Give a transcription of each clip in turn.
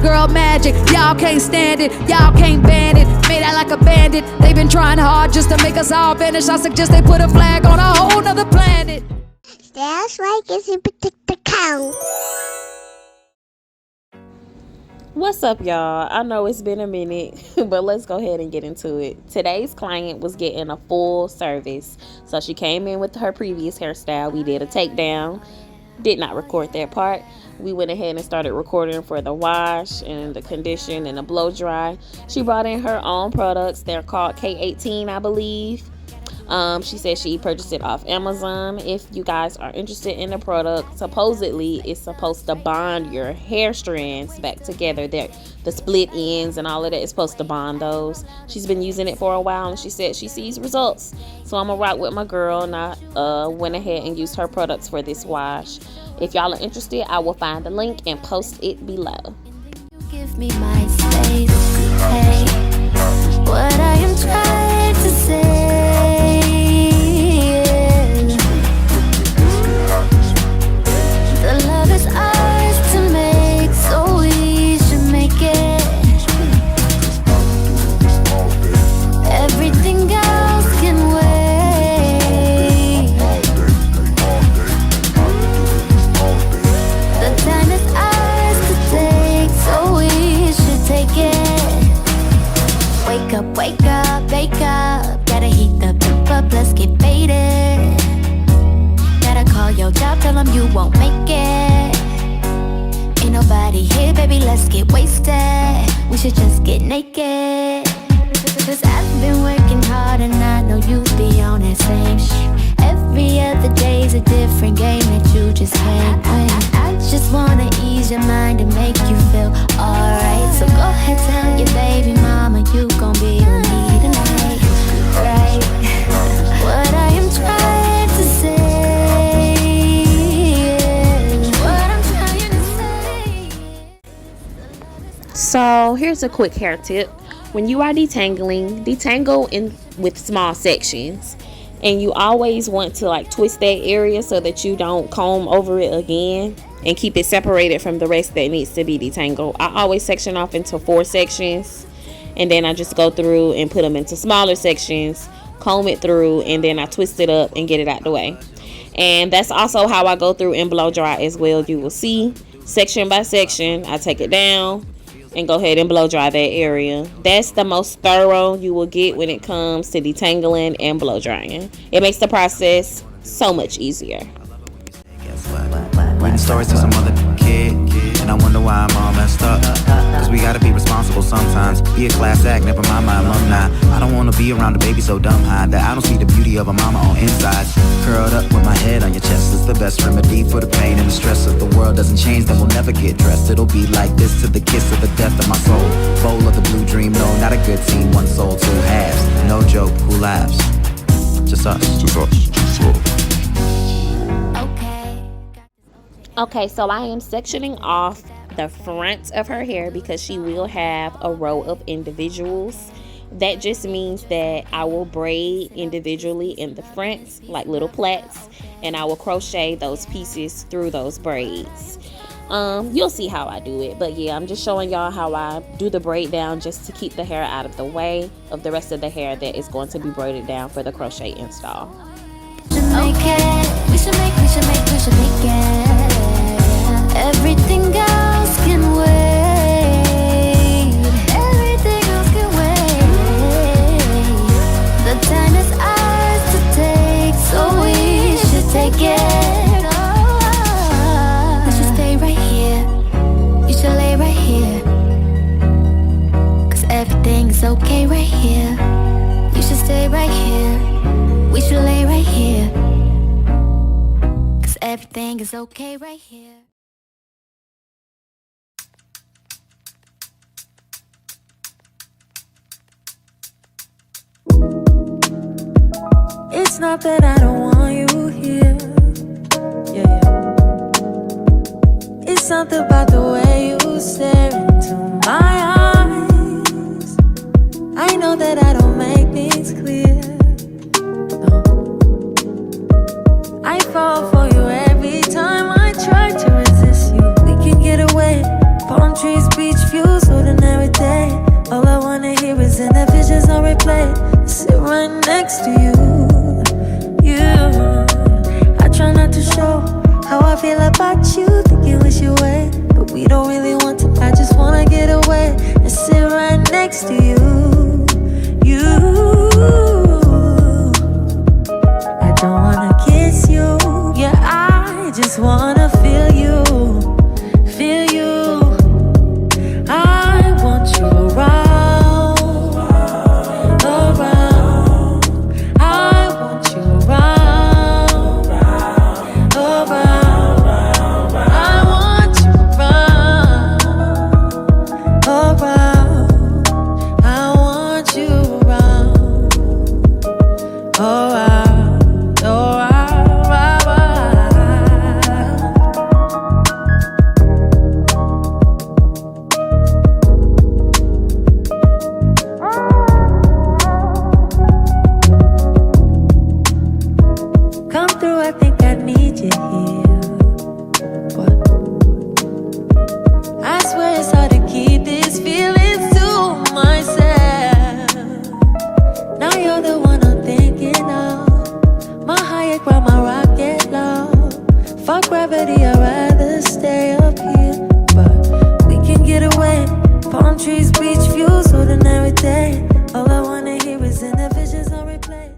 girl magic. Y'all can't stand it, y'all can't ban it. Made out like a bandit. They've been trying hard just to make us all vanish. I suggest they put a flag on a whole nother planet. That's right, Cryssie protect the cow. What's up, y'all? I know it's been a minute, but let's go ahead and get into it. Today's client was getting a full service. So she came in with her previous hairstyle. We did a takedown. Did not record that part. We went ahead and started recording for the wash and the condition and the blow dry. She brought in her own products. They're called K18, I believe. She said she purchased it off Amazon. If you guys are interested in the product, supposedly it's supposed to bond your hair strands back together. The split ends and all of that is supposed to bond those. She's been using it for a while and she said she sees results. So I'm gonna rock with my girl and I went ahead and used her products for this wash. If y'all are interested, I will find the link and post it below. Give me my space. Hey, what I am trying to say. Wake up, wake up. Gotta heat the pump up, let's get faded. Gotta call your job, tell them you won't make it. Ain't nobody here, baby, let's get wasted. We should just get naked. Cause I've been working hard and I know you be on that same shit. Every other day's a different game that you just can't win. I just wanna ease your mind and make you feel alright. So go ahead, tell your baby mama you gon' be with me tonight, right? What I am trying to say is what I'm trying to say. So here's a quick hair tip. When you are detangling, detangle in with small sections. And you always want to like twist that area so that you don't comb over it again and keep it separated from the rest that needs to be detangled. I always section off into 4 sections and then I just go through and put them into smaller sections, comb it through, and then I twist it up and get it out the way. And that's also how I go through and blow dry as well. You will see section by section, I take it down and go ahead and blow dry that area. That's the most thorough you will get when it comes to detangling and blow drying. It makes the process so much easier. Reading stories to some other kid, and I wonder why I'm all messed up. Cause we gotta be responsible sometimes. Be a class act, never mind my alumni. I don't wanna be around a baby so dumb high that I don't see the beauty of a mama on insides. Curled up with my head on your chest is the best remedy for the pain and the stress. If the world doesn't change, then we'll never get dressed. It'll be like this to the kiss of the death of my soul. Bowl of the blue dream, no, not a good team. One soul, 2 halves. No joke, who laughs? Just us. Just us. Just us. Okay, so I am sectioning off the front of her hair because she will have a row of individuals. That just means that I will braid individually in the front like little plaits, and I will crochet those pieces through those braids. You'll see how I do it, but yeah, I'm just showing y'all how I do the braid down just to keep the hair out of the way of the rest of the hair that is going to be braided down for the crochet install. We should make it. Everything else can wait. Everything else can wait. The time is ours to take, so we should take it. We should stay right here. You should lay right here. Cause everything is okay right here. You should stay right here. We should lay right here. Cause everything is okay right here. It's not that I don't want you here, yeah. It's something about the way you stare into my eyes. I know that I don't make things clear, no. I fall for you every time I try to resist you. We can get away, palm trees be beach views, ordinary day. All I wanna hear is in the visions on replay. Sit right next to you. I try not to show how I feel about you, thinking we should wait, but we don't really want to. I just wanna get away and sit right next to you. I don't wanna kiss you, yeah, I just wanna feel you, feel you. I want you around, around. I want you around, around. I want you around, around. I want you around, around. Come through, I think I need you here. What? I swear it's hard to keep these feelings to myself. Now you're the one I'm thinking of. My higher ground, my rocket low. Fuck gravity, I'd rather stay up here, but we can get away. Palm trees, beach views, ordinary day. All I wanna hear is in the visions on replay.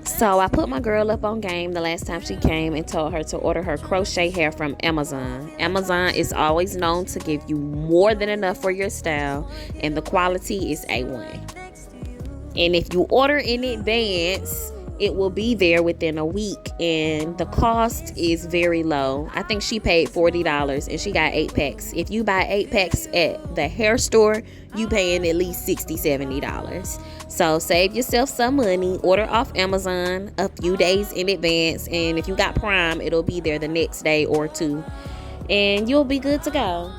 So I put my girl up on game the last time she came and told her to order her crochet hair from Amazon. Amazon is always known to give you more than enough for your style, and the quality is A1. And if you order in advance, it will be there within a week, and the cost is very low. I think she paid $40 and she got 8 packs. If you buy 8 packs at the hair store, you paying at least $60-$70. So save yourself some money, order off Amazon a few days in advance, and if you got Prime, it'll be there the next day or two, and you'll be good to go.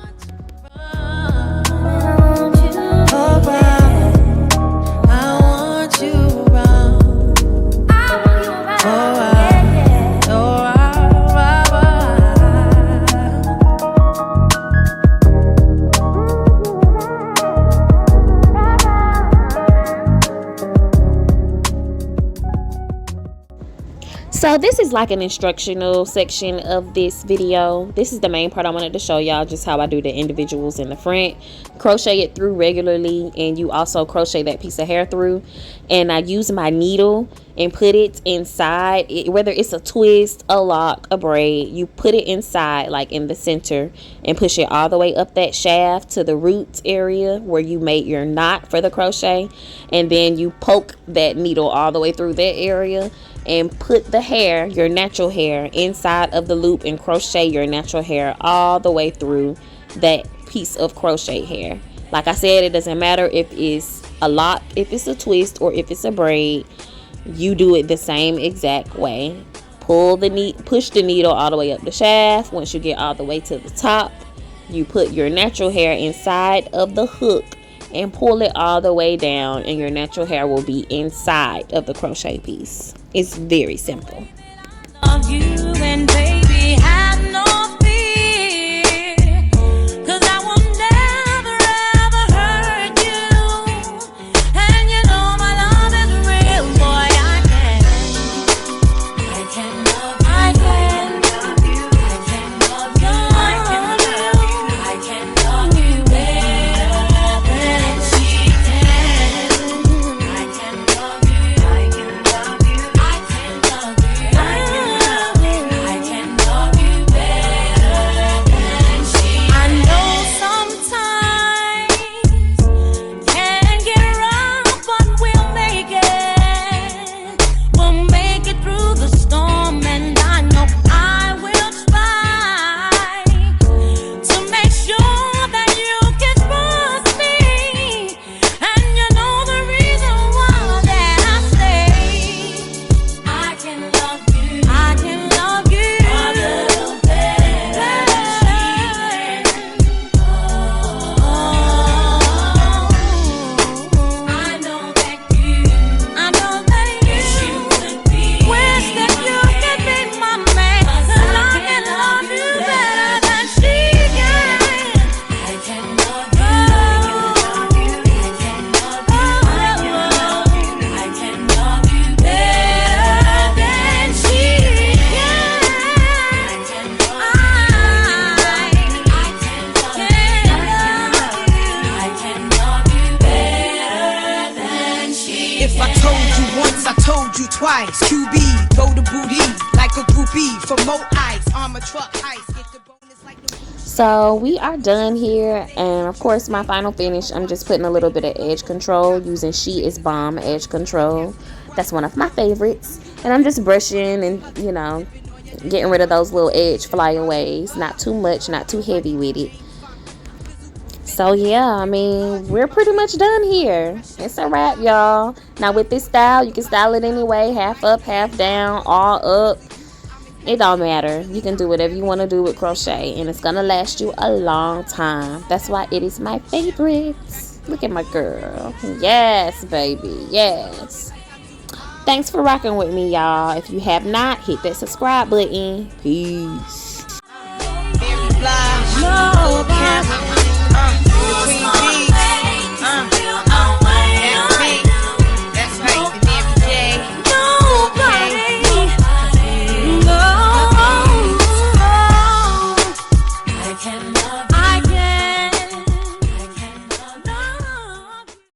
So this is like an instructional section of this video. This is the main part I wanted to show y'all, just how I do the individuals in the front. Crochet it through regularly, and you also crochet that piece of hair through. And I use my needle and put it inside, whether it's a twist, a lock, a braid, you put it inside, like in the center, and push it all the way up that shaft to the root area where you made your knot for the crochet, and then you poke that needle all the way through that area and put the hair, your natural hair, inside of the loop and crochet your natural hair all the way through that piece of crochet hair. Like I said, it doesn't matter if it's a lock, if it's a twist, or if it's a braid. You do it the same exact way. Push the needle all the way up the shaft. Once you get all the way to the top, you put your natural hair inside of the hook and pull it all the way down, and your natural hair will be inside of the crochet piece. It's very simple. I told you twice. QB, throw the booty like a groupie for more ice. Armor truck ice. Get the bonus like the. So we are done here, and of course my final finish, I'm just putting a little bit of edge control using She Is Bomb edge control. That's one of my favorites, and I'm just brushing and, you know, getting rid of those little edge flyaways. Not too much, not too heavy with it. So yeah, I mean, we're pretty much done here. It's a wrap, y'all. Now with this style, you can style it anyway, half up, half down, all up. It don't matter. You can do whatever you want to do with crochet, and it's gonna last you a long time. That's why it is my favorite. Look at my girl. Yes, baby. Yes. Thanks for rocking with me, y'all. If you have not, hit that subscribe button. Peace. No,